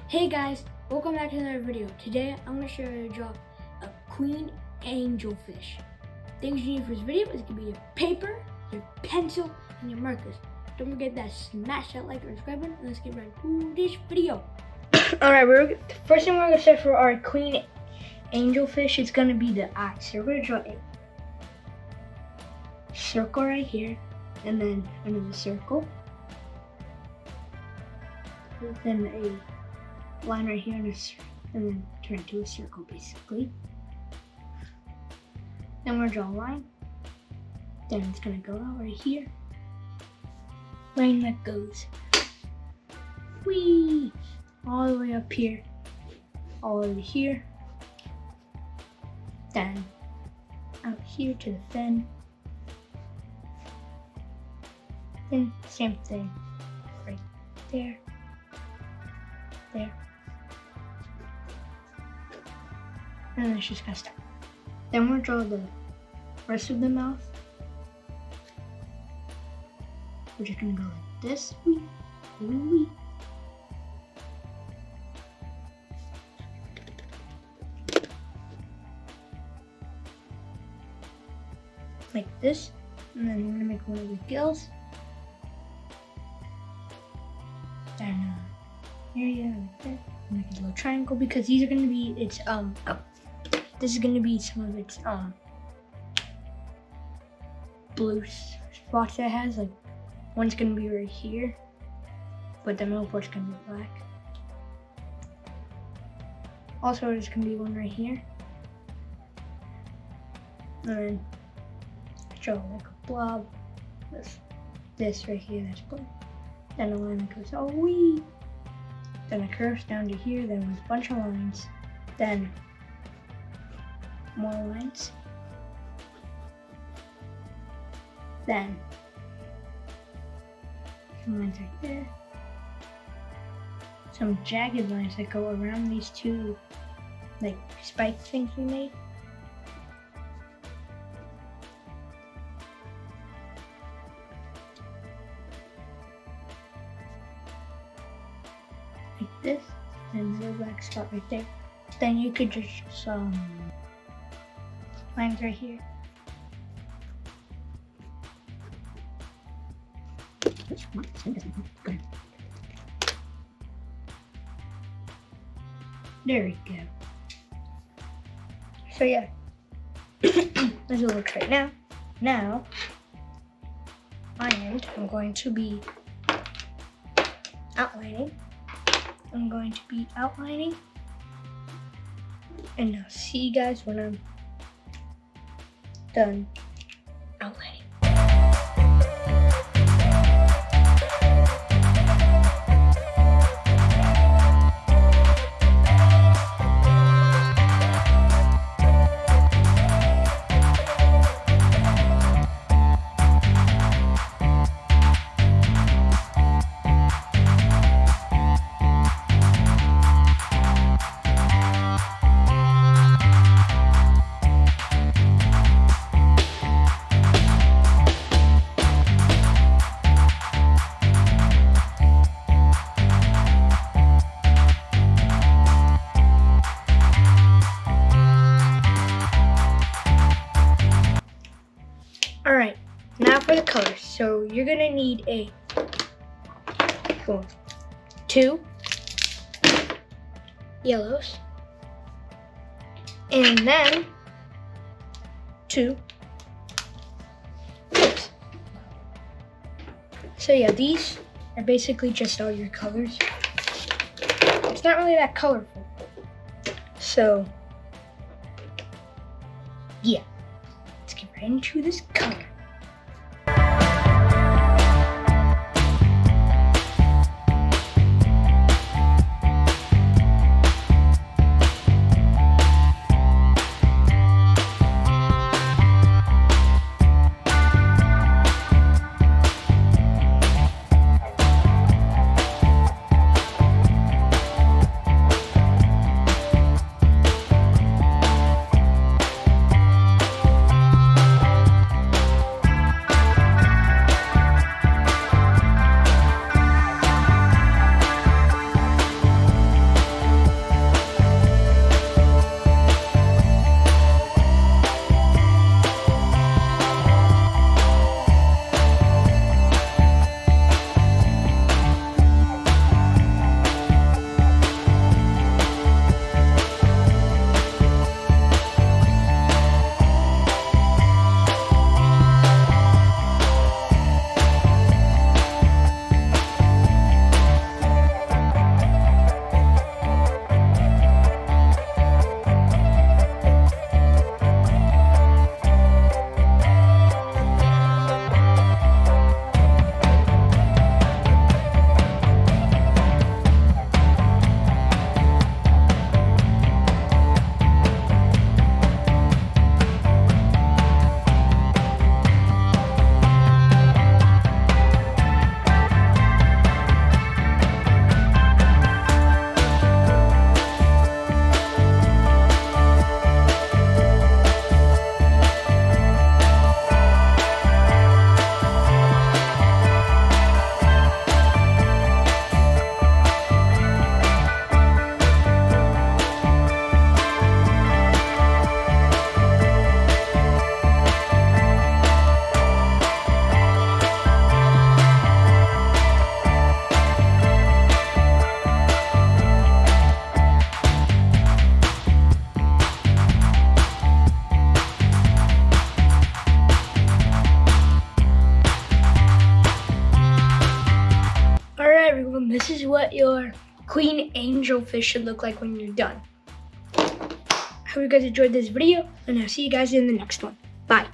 Hey guys, welcome back to another video. Today I'm going to show you how to draw a Queen Angelfish. Things you need for this video is going to be your paper, your pencil, and your markers. Don't forget that smash that like and subscribe button, and let's get right to this video. Alright, the first thing we're going to set for our Queen Angelfish is going to be the eye. So we're going to draw a circle right here, and then another circle, and then a line right here and then turn it to a circle basically. Then we're gonna draw a line. Then it's gonna go out right here. Line that goes whee all the way up here, all over here. Then out here to the fin. Then same thing right there. There. And then it's just gonna stop. Then we'll draw the rest of the mouth. We're just gonna go like this. Wee, wee, wee. Like this. And then we're gonna make one of the gills. Then area like that. Make a little triangle because these are gonna be its this is gonna be some of its blue spots that it has. Like one's gonna be right here, but the middle part's gonna be black. Also, there's gonna be one right here, and then draw like a blob. This right here, that's blue. Then a line that goes oh wee. Then it curves down to here, then with a bunch of lines, then more lines, then some lines right there, some jagged lines that go around these two like spike things we made. Like this, and the black spot right there. Then you could just some lines right here. There we go. So yeah, this is what it looks right now. Now, I'm going to be outlining. And I'll see you guys when I'm done outlining. Alright, now for the colors. So you're gonna need a 2 yellows, and then 2 blues. So yeah, these are basically just all your colors. It's not really that colorful. So yeah. Let's get right into this color. Queen Angelfish should look like when you're done. I hope you guys enjoyed this video, and I'll see you guys in the next one. Bye.